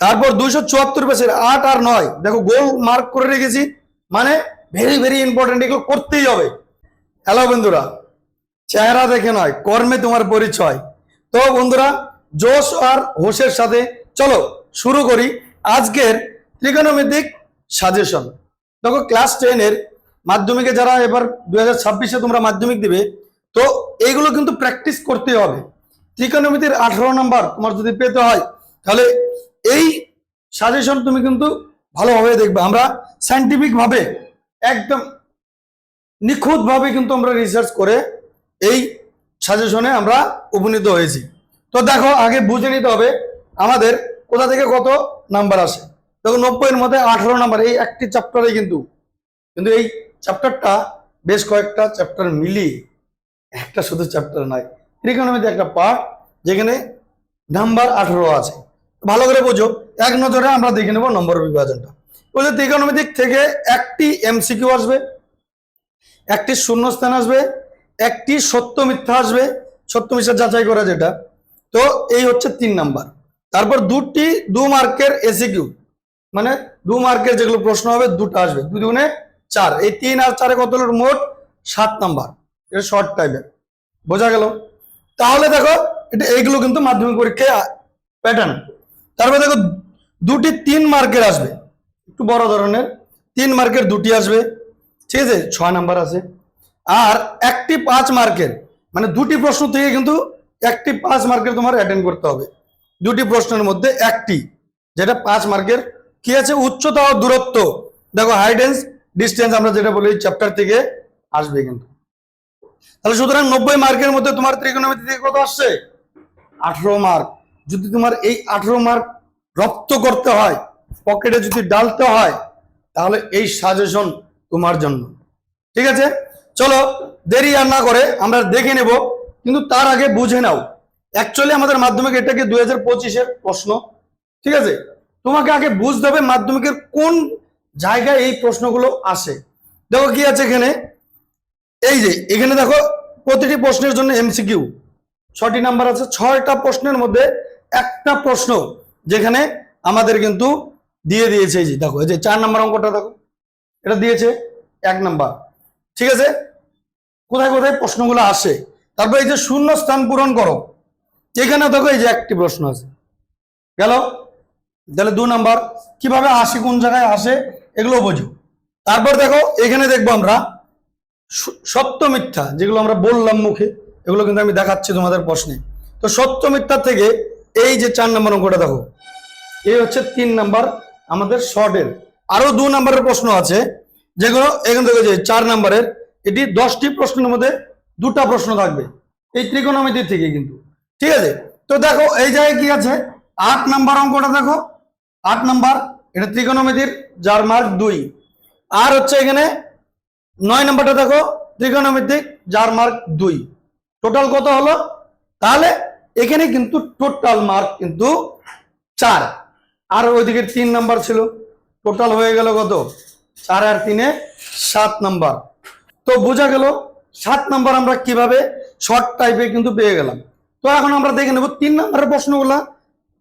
তারপর 274 পেজের 8 আর 9 দেখো গোল মার্ক করে রেখেছি, মানে ভেরি ভেরি ইম্পর্টেন্ট, এগুলো করতেই হবে। হ্যালো বন্ধুরা, চেহারা দেখে নয় কর্মে তোমার পরিচয়। তো বন্ধুরা, জোশ আর হোশের সাথে চলো শুরু করি আজকের ত্রিকোণমিতিক সাজেশন। দেখো ক্লাস 10 এর মাধ্যমিকে যারা এবার 2026-এ তোমরা মাধ্যমিক দিবে, তো এইগুলো কিন্তু প্র্যাকটিস করতে হবে। ত্রিকোণমিতির 18 নম্বর তোমার যদি পেতে হয়, তাহলে এই সাজেশন তুমি কিন্তু ভালোভাবে দেখবে। আমরা সায়েন্টিফিক ভাবে একদম নিখুঁত ভাবে কিন্তু আমরা রিসার্চ করে এই সাজেশনে আমরা উপনীত হয়েছি। তো দেখো আগে বুঝে নিতে হবে আমাদের কোথা থেকে কত নাম্বার আসে। দেখো 90-এর মধ্যে 18 নাম্বার, এই একটি চ্যাপ্টারে কিন্তু এই চ্যাপ্টারটা বেশ কয়েকটা চ্যাপ্টার মিলিয়ে একটা শুধু চ্যাপ্টার নয়, ত্রিকোণমিতি একটা পার্ট যেখানে নাম্বার 18 আছে। ভালো করে বোঝো, এক নজরে আমরা দেখে নেব নম্বর বিভাজনটা। ওই যে ত্রিকোণমিতিক থেকে একটি এমসিকিউ আসবে, একটি শূন্যস্থান আসবে, একটি সত্য মিথ্যা আসবে, সত্য মিথ্যা যাচাই করা যেটা, তো এই হচ্ছে 3 নাম্বার। তারপর 2 মার্কের এসিকিউ, মানে 2 মার্কের যেগুলো প্রশ্ন হবে দুটো আসবে, 2 দুগুণে 4, এই 3 আর 4 কত হলো মোট 7 নাম্বার। এটা শর্ট টাইপের, বোঝা গেল? তাহলে দেখো এটা এইগুলো কিন্তু মাধ্যমিক পরীক্ষায় প্যাটার্ন। তারপর দেখো 2টি 3 মার্কের আসবে, একটু বড় ধরনের 3 মার্কের 2টি আসবে, ঠিক আছে, 6 নাম্বার আছে। আর একটি 5 মার্কের, মানে 2টি প্রশ্ন থেকে কিন্তু একটি 5 মার্কের তোমার অ্যাটেন্ড করতে হবে। 2টি প্রশ্নের মধ্যে একটি যেটা 5 মার্কের কি আছে, উচ্চতা ও দূরত্ব। দেখো হাইট এন্ড ডিস্টেন্স আমরা যেটা বলি চ্যাপ্টার থেকে আসবে কিন্তু। তাহলে সুতরাং 90 মার্কের মধ্যে তোমার ত্রিকোণমিতি থেকে কত আসছে, 18 মার্ক। যদি তোমার এই 18 মার্ক রপ্ত করতে হয়, পকেটে যদি ডালতে হয়, তাহলে এই সাজেশন তোমার জন্য। ঠিক আছে, চলো দেরি আর না করে আমরা দেখে নেব। কিন্তু তার আগে বুঝে নাও, অ্যাকচুয়ালি আমাদের মাধ্যমিক এটাকে 2025-এর প্রশ্ন। ঠিক আছে, তোমাকে আগে বুঝতে হবে মাধ্যমিকের কোন জায়গায় এই প্রশ্নগুলো আসে। দেখো কি আছে এখানে, এই যে এখানে দেখো প্রতিটি প্রশ্নের জন্য এমসিকিউ 6টি নাম্বার আছে। 6টা প্রশ্নের মধ্যে একটা প্রশ্ন যেখানে আমাদের কিন্তু দিয়ে দিয়েছে, এই যে দেখো এই যে 4 নাম্বার অঙ্কটা দেখো, এটা দিয়েছে 1 নাম্বার। ঠিক আছে, কোথায় কোথায় প্রশ্নগুলো আসে। তারপর এই যে শূন্য স্থান পূরণ করো, এখানে দেখো এই যে একটি প্রশ্ন আছে গেল, তাহলে 2 নাম্বার। কিভাবে আসে, কোন জায়গায় আসে, এগুলো বোঝো। তারপর দেখো এখানে দেখবো আমরা সত্য মিথ্যা, যেগুলো আমরা বললাম মুখে, এগুলো কিন্তু আমি দেখাচ্ছি তোমাদের প্রশ্নে। তো সত্য মিথ্যা থেকে এই যে 4 নাম্বার অঙ্কটা দেখো, এই হচ্ছে 3 নাম্বার আমাদের শর্টের। আরো 2 নাম্বারের প্রশ্ন আছে, যেগুলো এখান থেকে যে 4 নাম্বারের, এটি 10টি প্রশ্নের মধ্যে 2টা প্রশ্ন থাকবে এই ত্রিকোণমিতি থেকে কিন্তু। ঠিক আছে, তো দেখো এই জায়গায় কি আছে, 8 নাম্বার অঙ্কটা দেখো, 8 নাম্বার, এটা ত্রিকোণমিতির যার মার্ক 2। আর হচ্ছে এখানে 9 নাম্বারটা দেখো, ত্রিকোণমিতিক যার মার্ক 2। টোটাল কত হলো, তাহলে এখানে কিন্তু টোটাল মার্ক কিন্তু 4, আর ওইদিকে 3 নাম্বার ছিল, টোটাল হয়ে গেল কত, 4 আর 3-এ 7 নাম্বার। তো বোঝা গেল 7 নাম্বার আমরা কিভাবে শর্ট টাইপে কিন্তু পেয়ে গেলাম। তো এখন আমরা দেখে নেব 3 নাম্বারের প্রশ্নগুলা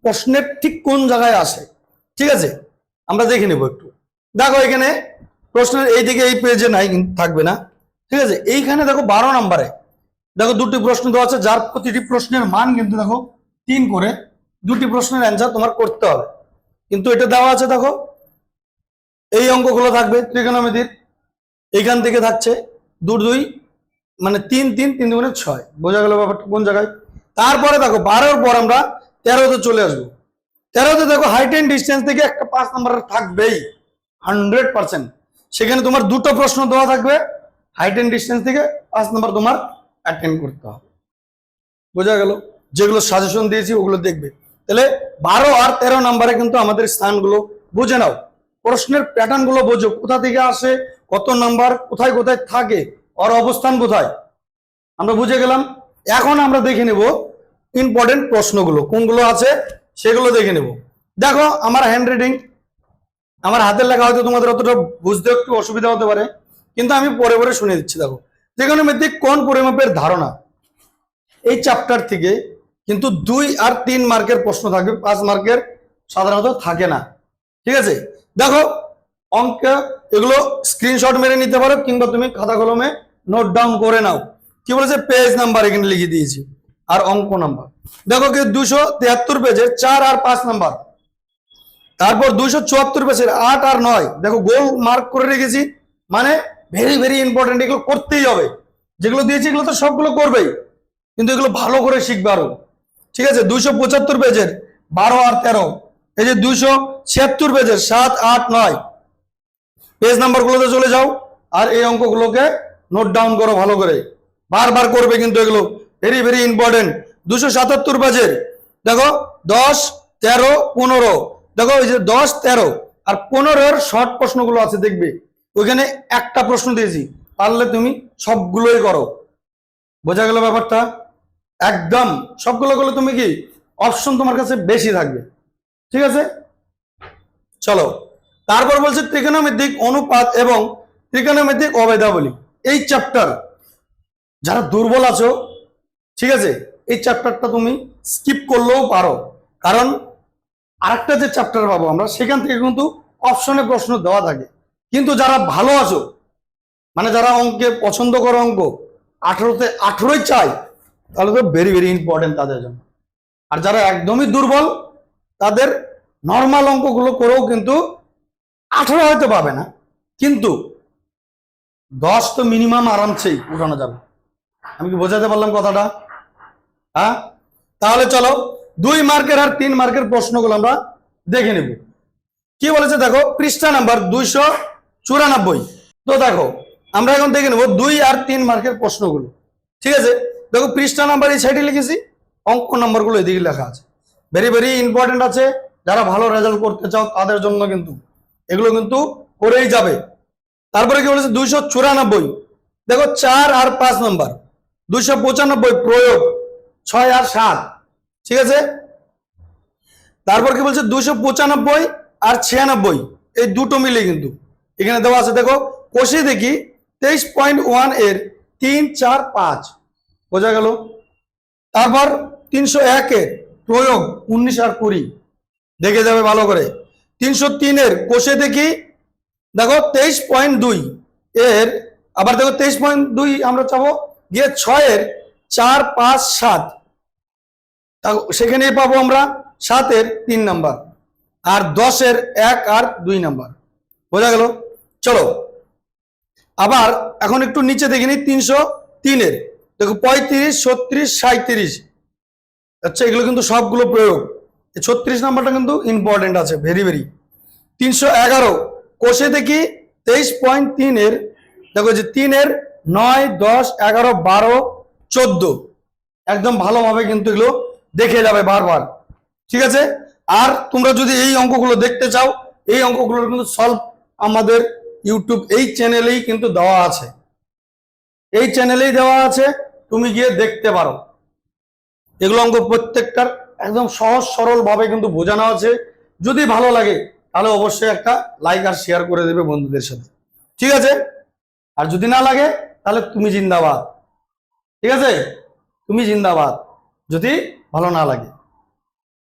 প্রশ্নের ঠিক কোন জায়গায় আসে। ঠিক আছে, আমরা দেখে নেব একটু। দেখো এখানে প্রশ্নের এইদিকে এই পেজে নাই, থাকবে না। ঠিক আছে, এইখানে দেখো 12 নাম্বারে দেখো 2টি প্রশ্ন দেওয়া আছে, যার প্রতিটি প্রশ্নের মান কিন্তু দেখো 3 করে, 2টি প্রশ্নের অ্যান্সার তোমার করতে হবে। কিন্তু এটা দেওয়া আছে দেখো, এই অঙ্কগুলো থাকবে ত্রিকোণমিতির, এইখান থেকে থাকছে 2 2, মানে 3 3 3 দুগুণে 6। বোঝা গেল ব্যাপারটা কোন জায়গায়। তারপরে দেখো 12-এর পর আমরা 13-তে চলে আসবো। 13-তে দেখো হাইট এন্ড ডিস্টেন্স থেকে একটা 5 নাম্বার থাকবেই 100%। সেখানে তোমার 2টো প্রশ্ন দেওয়া থাকবে, হাইট এন্ড ডিস্টেন্স থেকে 5 নাম্বার তোমার অ্যাটেন্ড করতে হবে। বোঝা গেল, যেগুলো সাজেশন দিয়েছি ওগুলো দেখবে। তাহলে 12 আর 13 নাম্বারে কিন্তু আমাদের স্থানগুলো বুঝে নাও, প্রশ্নের প্যাটার্ন গুলো বোঝো, কোথা থেকে আসে, কত নাম্বার, কোথায় কোথায় থাকে, ওর অবস্থান কোথায়, আমরা বুঝে গেলাম। এখন আমরা দেখে নেব ইম্পর্টেন্ট প্রশ্নগুলো কোনগুলো আছে, সেগুলো দেখে নেব। দেখো আমার হ্যান্ড রাইটিং, আমার হাতের লেখা হয়তো তোমাদের অতটা বুঝতে একটু অসুবিধা হতে পারে, কিন্তু আমি পরে পরে শুনে দিচ্ছি। দেখো ত্রিকোণমিতিক কোণ পরিমাপের ধারণা, এই চ্যাপ্টার থেকে কিন্তু 2 আর 3 মার্কের প্রশ্ন থাকবে, 5 মার্কের সাধারণত থাকে না। ঠিক আছে, দেখো অঙ্ক এগুলো স্ক্রিনশট মেরে নিতে পারো, কিংবা তুমি খাতা কলমে নোট ডাউন করে নাও। কি বলেছে, পেজ নাম্বার এখানে লিখে দিয়েছি আর অঙ্ক নাম্বার। দেখো কি 273 পেজের 4 আর 5 নাম্বার। তারপর 274 পেজের 8 আর 9, দেখো গোল মার্ক করে রেখেছি, মানে ভেরি ভেরি ইম্পর্টেন্ট, এগুলো করতেই হবে। যেগুলো দিয়েছি এগুলো তো সবগুলো করবেই, কিন্তু এগুলো ভালো করে শিখবে আরো। ঠিক আছে, 275 পেজের 12 আর 13, এই যে 276 পেজের 7, 8, 9, পেজ নাম্বার গুলোতে চলে যাও আর এই অঙ্কগুলোকে নোট ডাউন করো ভালো করে, বারবার করবে কিন্তু এগুলো ভেরি ভেরি ইম্পর্টেন্ট। 277 পেজের দেখো 10, 13, 15, দেখো এই যে 10, 13 আর 15-এর শর্ট প্রশ্নগুলো আছে, দেখবে ওইখানে একটা প্রশ্ন দিয়েছি, পারলে তুমি সবগুলোই করো। বোঝা গেল ব্যাপারটা? একদম সবগুলো করলে তুমি কি অপশন তোমার কাছে বেশি থাকবে। ঠিক আছে, চলো তারপর বলছে ত্রিকোণমিতিক অনুপাত এবং ত্রিকোণমিতিক অভেদাবলী। এই চ্যাপ্টার যারা দুর্বল আছো, ঠিক আছে, এই চ্যাপ্টারটা তুমি স্কিপ করলেও পারো, কারণ আরেকটা যে চ্যাপ্টার পাবো আমরা সেখান থেকে কিন্তু অপশনে প্রশ্ন দেওয়া থাকে। কিন্তু যারা ভালো আছো, মানে যারা অঙ্কে পছন্দ করো, অঙ্ক 18-তে 18ই চাই, তাহলে তো ভেরি ভেরি ইম্পর্টেন্ট তাদের জন্য। আর যারা একদমই দুর্বল, তাদের নর্মাল অঙ্কগুলো করেও কিন্তু 18 হয়তো পাবে না, কিন্তু 10 তো মিনিমাম আরামসেই উঠানো যাবে। আমি কি বোঝাতে পারলাম কথাটা? হ্যাঁ, তাহলে চলো 2 মার্কের আর 3 মার্কের প্রশ্নগুলো আমরা দেখে নেব। কি বলেছে দেখো, পৃষ্ঠা নাম্বার 294। তো দেখো আমরা এখন দেখে নেব 2 আর 3 মার্কের প্রশ্নগুলো। ঠিক আছে, দেখো পৃষ্ঠা নাম্বার এই সাইডে লিখেছি, অঙ্ক নাম্বারগুলো এদিকে লেখা আছে। ভেরি ভেরি ইম্পর্টেন্ট আছে, যারা ভালো রেজাল্ট করতে চাও তাদের জন্য কিন্তু এগুলো কিন্তু করেই যাবে। তারপরে কি বলেছে 294, দেখো 4 আর 5 নাম্বার। 295 প্রয়োগ 6 আর 7। ঠিক আছে, তারপর কি বলছে 295 আর 96, এই দুটো মিলে কিন্তু এখানে দেওয়া আছে। দেখো কষে দেখি 23.1 এর 3, 4, 5, বোঝা গেল। তারপর 301 এর প্রয়োগ 19 আর 20, দেখে যাবে ভালো করে। 303 এর কষে দেখি, দেখো 23.2 এর, আবার দেখো 23.2 আমরা চাবো গিয়ে 6 এর 4, 5, 7, সেখানেই পাবো আমরা 7 এর 3 নাম্বার, আর 10 এর 1 আর 2 নাম্বার। বোঝা গেল? চলো আবার এখন একটু নিচে দেখে নি 303 এর, দেখো 35, 36, 37। আচ্ছা, এগুলো কিন্তু সবগুলো প্রয়োগ। 36 নাম্বারটা কিন্তু ইম্পর্টেন্ট আছে, ভেরি ভেরি। 311 কোষে দেখি 23.3 এর, দেখো যে 3 এর 9, 10, 11, 12, 14, একদম ভালোভাবে কিন্তু এগুলো দেখে যাবে বারবার। ঠিক আছে, আর তোমরা যদি এই অঙ্কগুলো দেখতে চাও, এই অঙ্কগুলোর কিন্তু সলভ আমাদের ইউটিউব এই চ্যানেলেই কিন্তু দেওয়া আছে, এই চ্যানেলেই দেওয়া আছে, তুমি গিয়ে দেখতে পারো। এগুলো অঙ্ক প্রত্যেকটার একদম সহজ সরল ভাবে কিন্তু বোঝানো আছে। যদি ভালো লাগে তাহলে অবশ্যই একটা লাইক আর শেয়ার করে দেবে বন্ধুদের সাথে। ঠিক আছে, আর যদি না লাগে তাহলে তুমি জিন্দাবাদ। ঠিক আছে, তুমি জিন্দাবাদ যদি ভালো না লাগে।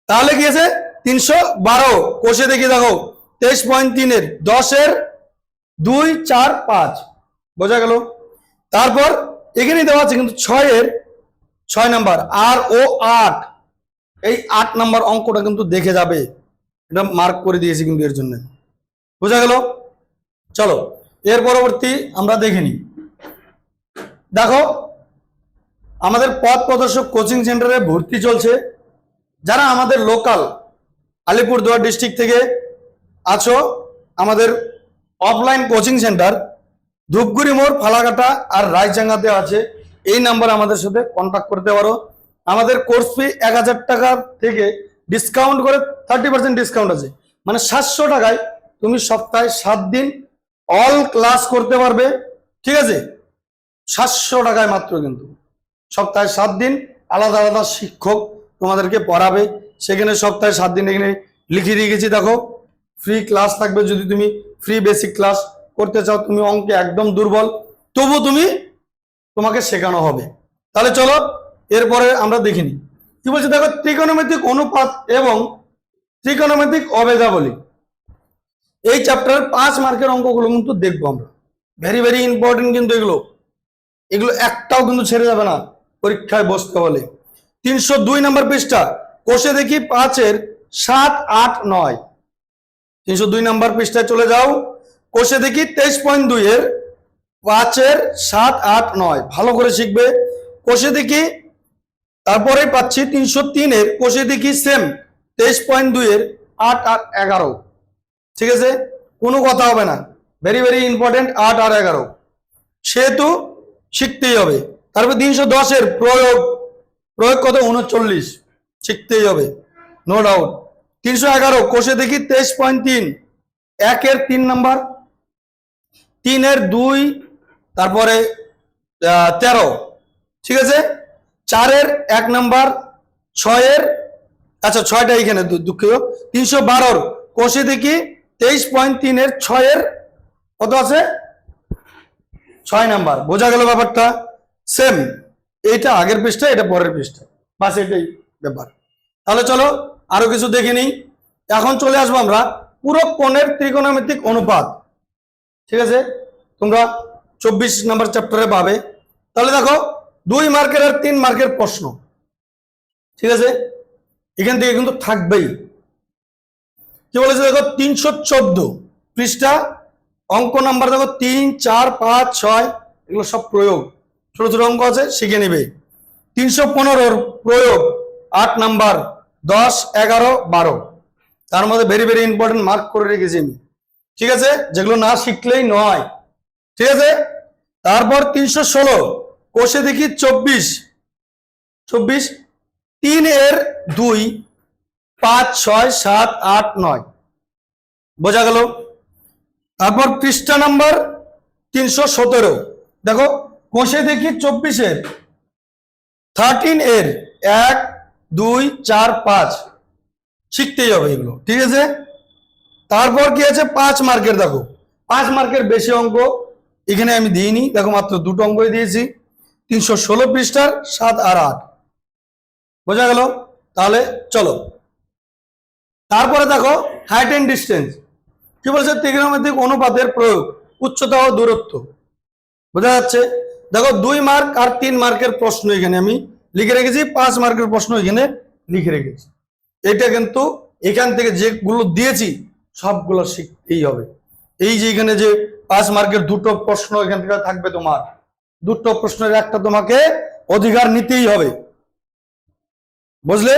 তাহলে কি আছে 312 কোষে দেখি, দেখো 23.3 এর 10 এর 2, 4, 5, বোঝা গেল। তারপর এখানে দেওয়া আছে কিন্তু 6 এর 6 নাম্বার আর ও 8, এই 8 নাম্বার অঙ্কটা কিন্তু দেখে যাবে, এটা মার্ক করে দিয়েছি কিন্তু এর জন্য। বোঝা গেল? চলো এর পরবর্তী আমরা দেখে নিই। দেখো আমাদের পথ প্রদর্শক কোচিং সেন্টারে ভর্তি চলছে। যারা আমাদের লোকাল আলিপুরদুয়ার ডিস্ট্রিক্ট থেকে আছো, আমাদের অফলাইন কোচিং সেন্টার ধূপগুড়ি মোড়, ফালাকাটা আর রায়চাঙ্গাতে আছে। এই নাম্বারে আমাদের সাথে কন্ট্যাক্ট করতে পারো। আমাদের কোর্স ফি 1000 টাকা থেকে ডিসকাউন্ট করে 30% ডিসকাউন্ট আছে, মানে 700 টাকায় তুমি সপ্তাহে 7 দিন অল ক্লাস করতে পারবে। ঠিক আছে, 700 টাকায় মাত্র, কিন্তু সপ্তাহে 7 দিন আলাদা আলাদা শিক্ষক তোমাদেরকে পড়াবে। সেখানে সপ্তাহে 7 দিন এখানে লিখে দিয়ে গেছি, দেখো ফ্রি ক্লাস থাকবে। যদি তুমি ফ্রি বেসিক ক্লাস করতে চাও, তুমি অঙ্কে একদম দুর্বল, তবু তোমাকে শেখানো হবে। তাহলে চলো এরপরে আমরা দেখিনি কি বলছে। দেখো ত্রিকোণমিতিক অনুপাত এবং ত্রিকোণমিতিক অভেদাবলী, এই চ্যাপ্টারের 5 মার্কের অঙ্কগুলো কিন্তু দেখবো আমরা। ভেরি ভেরি ইম্পর্টেন্ট কিন্তু এগুলো একটাও কিন্তু ছেড়ে যাবে না পরীক্ষায় বসতে হলে। 302 নম্বর পৃষ্ঠা, কোষে দেখি 5-এর 7, 8, 9। 302 নম্বর পৃষ্ঠায় চলে যাও, কোষে দেখি 23.2 এর 5-এর 7, 8, 9 ভালো করে শিখবে। কোষে দেখি তারপরে পাচ্ছি 303 এর কোষে দেখি সেম 23.2 এর 8 আর 11। ঠিক আছে, কোনো কথা হবে না, ভেরি ভেরি ইম্পর্টেন্ট 8 আর 11 সেহেতু শিখতেই হবে। তারপর 310 এর প্রয়োগ কত 39 শিখতেই হবে, নো ডাউট। 311 কোষে দেখি 23.3 1-এর 3 নাম্বার, 3-এর 2, তারপরে 13। ঠিক আছে, 4-এর 1 নাম্বার, 6-এর আচ্ছা 6টা এখানে দুঃখিত। 312 কোষে দেখি 23.3 এর 6-এর কত আছে 6 নাম্বার। বোঝা গেল ব্যাপারটা? সেম, এইটা আগের পৃষ্ঠা, এটা পরের পৃষ্ঠা, বাস এটাই ব্যাপার। তাহলে চলো আরো কিছু দেখে নিই। এখন চলে আসবো আমরা পুরো কোণের ত্রিকোণমিতিক অনুপাত। ঠিক আছে, তোমরা 24 নম্বর চ্যাপ্টারে পাবে। তাহলে দেখো 2 মার্কের আর 3 মার্কের প্রশ্ন। ঠিক আছে, এখান থেকে কিন্তু থাকবেই। কি বলেছে দেখো 314 পৃষ্ঠা, অঙ্ক নাম্বার দেখো 3, 4, 5, 6, এগুলো সব প্রয়োগ, ছোট ছোট অঙ্ক আছে, শিখে নিবে। 315 প্রয়োগ 8 নাম্বার, 10, 11, 12, তার মধ্যে ভেরি ভেরি ইম্পর্টেন্ট মার্ক করে রেখেছি আমি। ঠিক আছে, যেগুলো না শিখলেই নয়। ঠিক আছে, তারপর 316 কোষে দেখি 24, 3-এর 2, 5, 6, 7, 8, 9 বোঝা গেল। তারপর পৃষ্ঠা নাম্বার 317 দেখো কোষে দেখি 24-এর 13-এর 1, 2, 4, 5 শিখতেই হবে এগুলো। ঠিক আছে, তারপর কি আছে 5 মার্কের, দেখো 5 মার্কের বেশি অঙ্ক এখানে আমি দিইনি, দেখো মাত্র 2টো অঙ্কই দিয়েছি। 316 পৃষ্ঠার 7 আর 8 বোঝা গেল। তাহলে চলো তারপরে দেখো হাইট এন্ড ডিস্টেন্স, কি বলছে ত্রিকোণমিতিক অনুপাতের প্রয়োগ, উচ্চতা ও দূরত্ব। বোঝা যাচ্ছে, দেখো 2 মার্ক আর 3 মার্কের প্রশ্ন এখানে আমি লিখে রেখেছি, 5 মার্কের প্রশ্ন এখানে লিখে রেখেছি। এটা কিন্তু এখান থেকে যেগুলো দিয়েছি সবগুলো শিখতেই হবে। এই যে এখানে যে 5 মার্কের 2টো প্রশ্ন এখান থেকে থাকবে, তোমার 2টো প্রশ্নের একটা তোমাকে অধিকার নিতেই হবে, বুঝলে?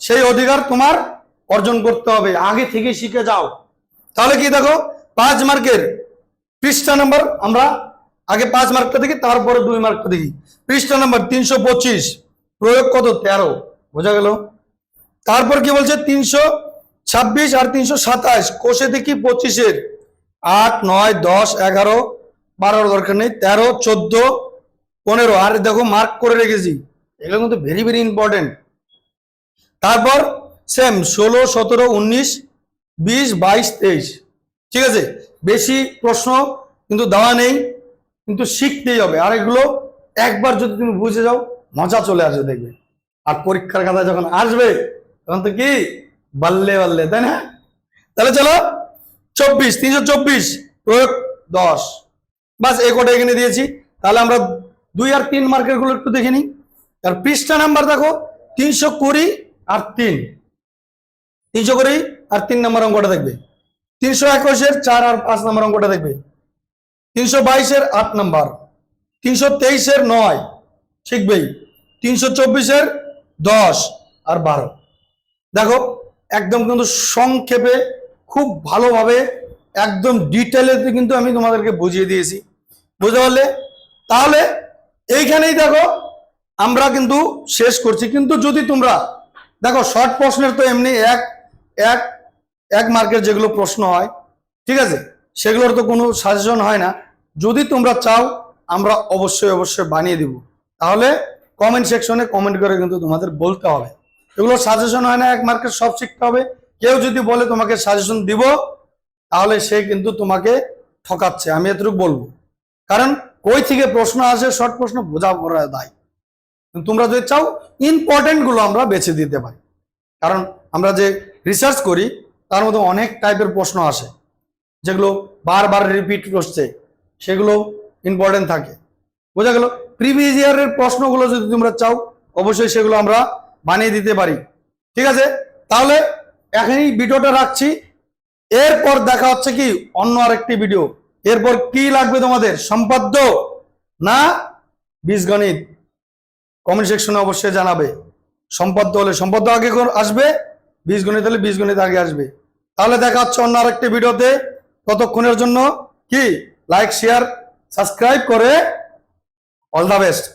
সেই অধিকার তোমার অর্জন করতে হবে, আগে থেকে শিখে যাও। তাহলে কি দেখো 5 মার্কের পৃষ্ঠা নাম্বার, আমরা আগে 5 মার্কটা দেখি, তারপরে 2 মার্কটা দেখি। পৃষ্ঠা নাম্বার 325 প্রয়োগ কত 13 বোঝা গেল। তারপর কি বলছে 326 আর 327 কোষে দেখি 25-এর 8, 9, 10, 11, 12 দরকার নেই, 13, 14, 15 আর দেখো মার্ক করে রেখেছি, এগুলো কিন্তু ভেরি ভেরি ইম্পর্টেন্ট। তারপর সেম 16, 17, 19, 20, 22, 23। ঠিক আছে, বেশি প্রশ্ন কিন্তু দেওয়া নেই, কিন্তু শিখতেই হবে। আর এগুলো একবার যদি তুমি বুঝে যাও মজা চলে আসবে দেখবে, আর পরীক্ষার খাতায় যখন আসবে তখন তো কি বাল্লে বাল্লে, তাই না? তাহলে চলো 324 প্রয়োগ 10, বাস এই কটা এখানে দিয়েছি। তাহলে আমরা 2 আর 3 মার্কের গুলো একটু দেখে নিই। আর পৃষ্ঠা নাম্বার দেখো 320 আর 3, 320 আর 3 নম্বর অঙ্কটা দেখবে। 321-এর 4 আর 5 নম্বর অঙ্কটা দেখবে। 322-এর 8 নাম্বার, 323-এর 9 শিখবেই, 324-এর 10 আর 12। দেখো একদম কিন্তু সংক্ষেপে খুব ভালোভাবে একদম ডিটেলে কিন্তু আমি তোমাদেরকে বুঝিয়ে দিয়েছি, বুঝতে পারলে? তাহলে এইখানেই দেখো আমরা কিন্তু শেষ করছি। কিন্তু যদি তোমরা দেখো শর্ট প্রশ্নের তো এমনি এক মার্কের যেগুলো প্রশ্ন হয়, ঠিক আছে, সেগুলোর তো কোনো সাজেশন হয় না। যদি তোমরা চাও আমরা অবশ্যই বানিয়ে দিব, তাহলে কমেন্ট সেকশনে কমেন্ট করে কিন্তু তোমাদের বলতে হবে। এগুলো সাজেশন হয় না, 1 মার্কের সব শিখতে হবে। কেউ যদি বলে তোমাকে সাজেশন দিব, তাহলে সে কিন্তু তোমাকে ঠকাচ্ছে, আমি এতটুকু বলবো। কারণ কই থেকে প্রশ্ন আসে, শর্ট প্রশ্ন বোঝা পড়া দায়। তোমরা যদি চাও ইম্পর্টেন্ট গুলো আমরা বেছে দিতে পারি, কারণ আমরা যে রিসার্চ করি তার মধ্যে অনেক টাইপের প্রশ্ন আসে, যেগুলো বারবার রিপিট করছে, সেগুলো ইম্পর্টেন্ট থাকে। বোঝা গেল? প্রিভিয়াস ইয়ারের প্রশ্নগুলো যদি তোমরা চাও অবশ্যই সেগুলো আমরা বানিয়ে দিতে পারি। ঠিক আছে, তাহলে এখনই ভিডিওটা রাখছি, এরপর দেখা হচ্ছে কি অন্য আরেকটি ভিডিও। এরপর কি লাগবে তোমাদের, সম্পাদ্য না বীজগণিত? কমেন্ট সেকশনে অবশ্যই জানাবে। সম্পাদ্য হলে সম্পাদ্য আগে আসবে, বীজগণিত হলে বীজগণিত আগে আসবে। তাহলে দেখা হচ্ছে অন্য আরেকটি ভিডিওতে। ততক্ষণের জন্য কি লাইক, শেয়ার, সাবস্ক্রাইব করে অল দ্য বেস্ট।